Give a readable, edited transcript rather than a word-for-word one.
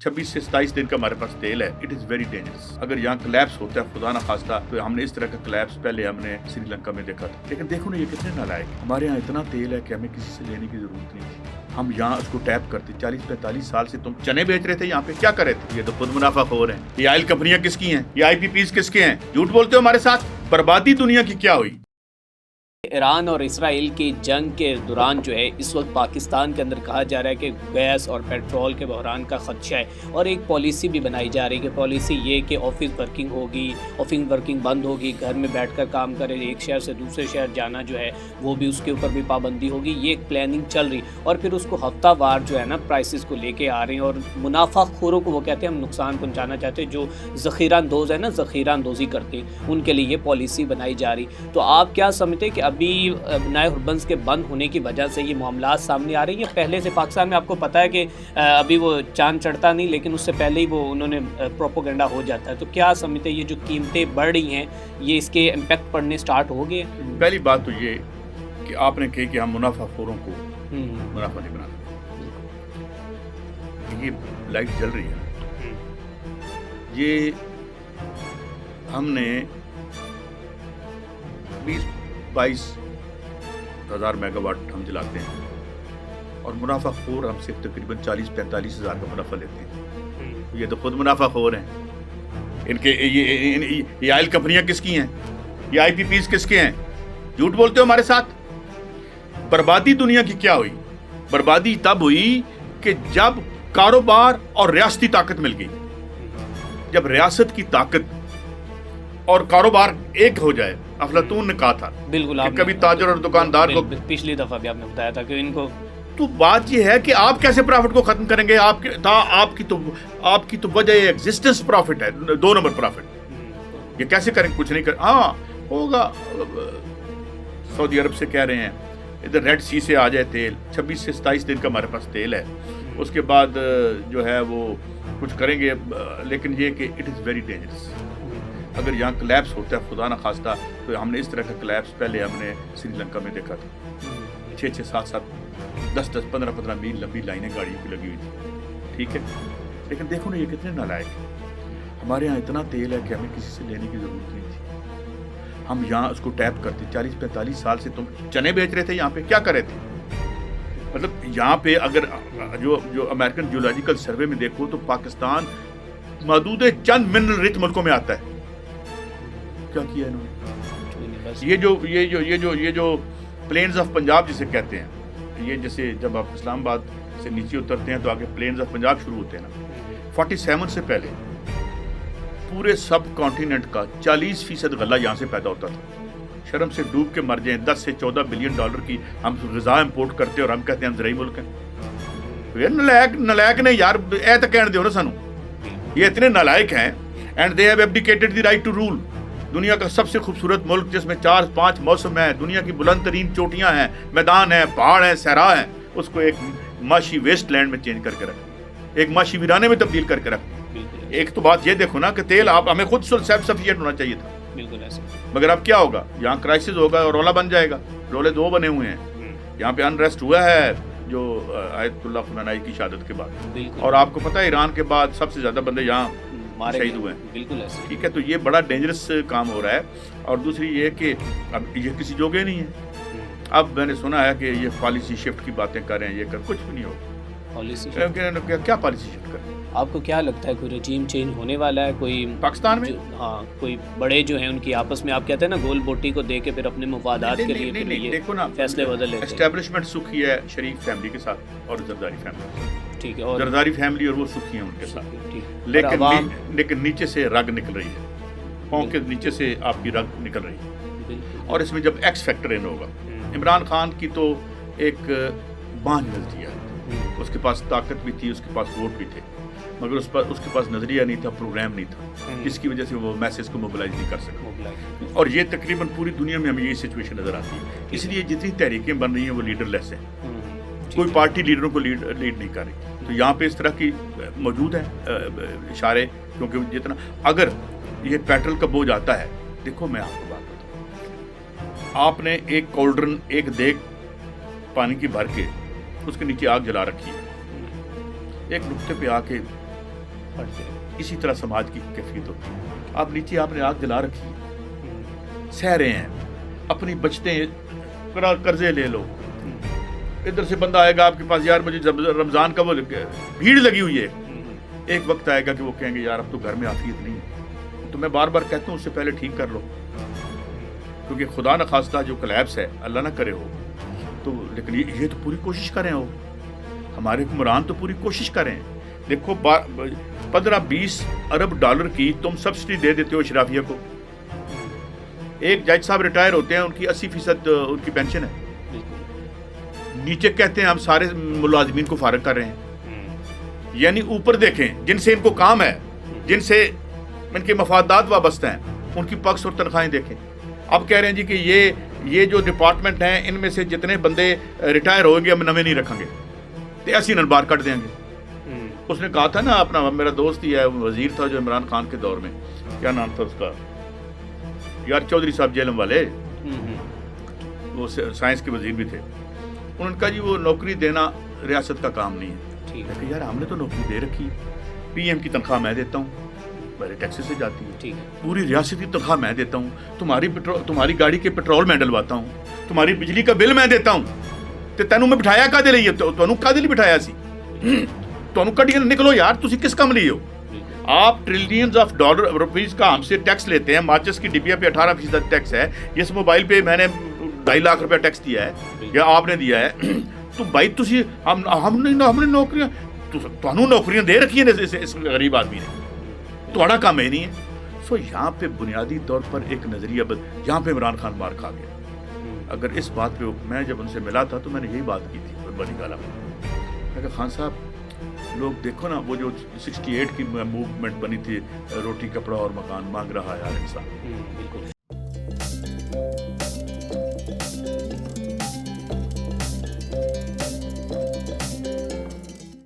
26 से 27 दिन का हमारे पास तेल है. It is very dangerous. अगर यहाँ कोलैप्स होता है खुदा ना खास्ता, तो हमने इस तरह का कोलैप्स पहले हमने श्रीलंका में देखा था. लेकिन देखो ना ये कितने नालायक है. हमारे यहाँ इतना तेल है कि हमें किसी से लेने की जरूरत नहीं थी. हम यहाँ उसको टैप करते. 40-45 साल से तुम चने बेच रहे थे यहाँ पे, क्या कर रहे थे? ये तो खुद मुनाफाखोर हैं. ये ऑयल कंपनियां किसकी हैं? ये IPPs किसके हैं? झूठ बोलते हो हमारे साथ. बर्बादी दुनिया की क्या हुई? ईरान और इसराइल की जंग के दौरान जो है इस वक्त पाकिस्तान के अंदर कहा जा रहा है कि गैस और पेट्रोल के बहरान का खदशा है, और एक पॉलिसी भी बनाई जा रही है कि पॉलिसी ये कि ऑफिस वर्किंग होगी, ऑफिस वर्किंग बंद होगी, घर में बैठकर काम करें, एक शहर से दूसरे शहर जाना जो है वो भी उसके ऊपर भी पाबंदी होगी. ये एक प्लानिंग चल रही, और फिर उसको हफ्तावार जो है ना प्राइसेस को लेके आ रहे हैं, और मुनाफाखोरों को वो कहते हैं हम नुकसान पहुँचाना चाहते हैं, जो ज़ख़ीरा अंदोज़ है ना, ज़ख़ीरा अंदोज़ी करते हैं, उनके लिए ये पॉलिसी बनाई जा रही. तो आप क्या समझते हैं कि अभी नए हर्बन्स के बंद होने की वजह से ये मामलात सामने आ रही हैं? पहले से पाकिस्तान में आपको पता है कि अभी वो चांद चढ़ता नहीं, लेकिन उससे पहले ही वो उन्होंने प्रोपोगंडा हो जाता है. तो क्या समझते हैं ये जो कीमतें बढ़ रही हैं ये इसके इम्पैक्ट पड़ने स्टार्ट हो गए? पहली बात तो ये कि आपने कही कि हम मुनाफाखोरों को मुनाफा नहीं बनाते. ये लाइट जल रही है, ये हमने 20-22 हज़ार मेगावाट हम जलाते हैं, और मुनाफाखोर हमसे तकरीबन 40-45 हज़ार का मुनाफा लेते हैं. ये तो खुद मुनाफाखोर हैं. इनके ये ऑयल कंपनियां किसकी हैं? ये IPPs किसके हैं? झूठ बोलते हो हमारे साथ. बर्बादी दुनिया की क्या हुई? बर्बादी तब हुई कि जब कारोबार और रियासती ताकत मिल गई. जब रियासत की ताकत और कारोबार एक हो जाए. अफलातून ने कहा था बिल्कुल कि कभी ताजर और दुकानदार को, पिछली दफा भी आपने बताया था कि इनको, तो बात ये है कि आप कैसे प्रॉफिट को खत्म करेंगे? आपकी तो वजह एग्जिस्टेंस प्रॉफिट है, 2 नंबर प्रॉफिट. ये कैसे करेंगे? कुछ नहीं कर. हाँ होगा. सऊदी अरब से कह रहे हैं इधर रेड सी से आ जाए तेल. 26 से 27 दिन का हमारे पास तेल है. उसके बाद जो है वो कुछ करेंगे. लेकिन ये कि इट इज़ वेरी डेंजरस. अगर यहाँ कोलैप्स होता है खुदा ना खास्ता, तो हमने इस तरह का कोलैप्स पहले हमने श्रीलंका में देखा था. 6-6, 7-7, 10-10, 15-15 मील लंबी लाइनें गाड़ियों की लगी हुई थी. ठीक है, लेकिन देखो ना ये कितने नालायक हैं. हमारे यहाँ इतना तेल है कि हमें किसी से लेने की ज़रूरत नहीं थी. हम यहाँ उसको टैप करते. 40-45 साल से तुम चने बेच रहे थे यहाँ पे, क्या कर रहे थे? मतलब यहाँ पे अगर जो अमेरिकन जियोलॉजिकल सर्वे में देखो तो पाकिस्तान मदूद चंद मिनरल रिच मुल्कों में आता है. क्या किया इन्होंने? ये जो प्लेन्स ऑफ पंजाब जिसे कहते हैं, ये जैसे जब आप इस्लामाबाद से नीचे उतरते हैं तो आगे प्लेन्स ऑफ पंजाब शुरू होते हैं ना. 47 से पहले पूरे सब कॉन्टिनेंट का 40% गला यहाँ से पैदा होता था. शर्म से डूब के मर जाएं. 10 से 14 बिलियन डॉलर की हम ग़िज़ा इम्पोर्ट करते हैं और हम कहते हैं हम ज़राई मुल्क हैं. ये नलायक ने यार ऐ तो कहने दो ना सानू. ये इतने नालायक हैं. And they have abdicated the right to rule. दुनिया का सबसे खूबसूरत मुल्क जिसमें 4-5 मौसम है, दुनिया की बुलंद तरीन चोटियाँ हैं, मैदान है, पहाड़ हैं, सहरा हैं, उसको एक माशी वेस्ट लैंड में चेंज करके रख, एक माशी वीराने में तब्दील करके रख. एक तो बात ये देखो ना कि तेल आप हमें खुद सेल्फ सफिशिएंट होना चाहिए था. बिल्कुल ऐसे. मगर अब क्या होगा? यहाँ क्राइसिस होगा और रोला बन जाएगा. रोले 2 बने हुए हैं. यहाँ पे अनरेस्ट हुआ है जो आयतुल्लाह ख़ुमैनी की शहादत के बाद, और आपको पता है ईरान के बाद सबसे ज़्यादा बंदे यहाँ शहीद हुए हैं. बिल्कुल ऐसे. ठीक है, तो ये बड़ा डेंजरस काम हो रहा है. और दूसरी ये कि अब ये किसी जोगे नहीं है. अब मैंने सुना है कि ये पॉलिसी शिफ्ट की बातें कर रहे हैं. ये कुछ भी नहीं होगा. पॉलिसी क्या पॉलिसी शिफ्ट करें? आपको क्या लगता है कोई रजीम चेंज होने वाला है कोई पाकिस्तान में? हाँ, कोई बड़े जो हैं उनकी आपस में, आप कहते हैं ना, गोल बोटी को दे के फिर अपने मफादात के लिए नहीं, देखो ना, फैसले बदल लेते हैं. एस्टेब्लिशमेंट सुखी है शरीफ फैमिली के साथ और जरदारी फैमिली. ठीक है, और जरदारी फैमिली और वो सुखी हैं उनके साथ. लेकिन नीचे से रग निकल रही है. पाँव के नीचे से आपकी रग निकल रही है. और इसमें जब एक्स फैक्टर इन होगा, इमरान खान की तो एक बांझ मिलती है. उसके पास ताकत भी थी, उसके पास वोट भी थे, मगर उसके पास नजरिया नहीं था, प्रोग्राम नहीं था, जिसकी वजह से वो मैसेज को मोबिलाइज नहीं कर सका. और ये तकरीबन पूरी दुनिया में हमें ये सिचुएशन नजर आती है. इसलिए जितनी तहरीकें बन रही हैं वो लीडरलेस हैं. कोई पार्टी लीडरों को लीड नहीं कर रही. तो यहाँ पे इस तरह की मौजूद है इशारे. क्योंकि जितना अगर ये पेट्रोल का बोझ आता है, देखो मैं आपको बात बताऊँ, आपने एक कॉल्ड्रन, एक देग पानी की भर के उसके नीचे आग जला रखी है. एक नुक्ते पे आके पढ़ते हैं। इसी तरह समाज की कैफियत होती है। आप नीचे आपने आग जला रखी है, सह रहे हैं, अपनी बचतें कर्जे ले लो, इधर से बंदा आएगा आपके पास, यार मुझे रमज़ान का वो भीड़ लगी हुई है, एक वक्त आएगा कि वो कहेंगे यार अब तो घर में आफियत नहीं है, तो मैं बार बार कहता हूँ उससे पहले ठीक कर लो, क्योंकि खुदा न खास्ता जो कलैप्स है अल्लाह ना करे हो तो, लेकिन ये तो पूरी कोशिश करें हो, हमारे हुक्मरान तो पूरी कोशिश करें। देखो 15-20 अरब डॉलर की तुम सब्सिडी दे देते हो शराफिया को। एक जज साहब रिटायर होते हैं, उनकी 80% उनकी पेंशन है, नीचे कहते हैं हम सारे मुलाजिमीन को फारग कर रहे हैं। यानी ऊपर देखें, जिनसे इनको काम है, जिनसे इनके मफादात वाबस्ते हैं, उनकी पक्ष और तनख्वाहें देखें। अब कह रहे हैं जी कि ये जो डिपार्टमेंट हैं इनमें से जितने बंदे रिटायर होंगे हम नवे नहीं रखेंगे, तो ऐसी नलबार कट देंगे। उसने कहा था ना, अपना मेरा दोस्त ही है, वजीर था जो इमरान खान के दौर में, क्या नाम था उसका यार, चौधरी साहब जेलम वाले, वो साइंस के वजीर भी थे। उन्होंने कहा जी वो नौकरी देना रियासत का काम नहीं है। मैं कहा यार हमने तो नौकरी दे रखी है, पीएम की तनख्वाह मैं देता हूँ, मेरे टैक्सेस से जाती है, पूरी रियासत की तनख्वाह मैं देता हूँ, तुम्हारी गाड़ी के पेट्रोल मैं डलवाता हूँ, तुम्हारी बिजली का बिल मैं देता हूँ, तो तेनू मैं बिठाया कादे लिए, तुहानू कादे लिए बिठाया सी, तुहानू कड्डियां निकलो यार, तुसी किस काम लिए हो? आप ट्रिलियंस ऑफ डॉलर रुपीस का हमसे टैक्स लेते हैं, माचिस की डिबिया पे 18% टैक्स है, इस मोबाइल पे मैंने 2.5 लाख रुपया टैक्स दिया है या आपने दिया है, तो भाई तुसी हमने नौकरियां तुहानू नौकरियां दे रखी है इस गरीब आदमी ने, तुम्हारा काम है नहीं है। सो यहाँ पे बुनियादी तौर पर एक नजरिया यहाँ पे इमरान खान मार खा गया। अगर इस बात पे मैं जब उनसे मिला था तो मैंने यही बात की थी बड़ी गाला में, मैं कहा खान साहब लोग देखो ना, वो जो 68 की मूवमेंट बनी थी, रोटी कपड़ा और मकान मांग रहा है यार इंसान, बिल्कुल।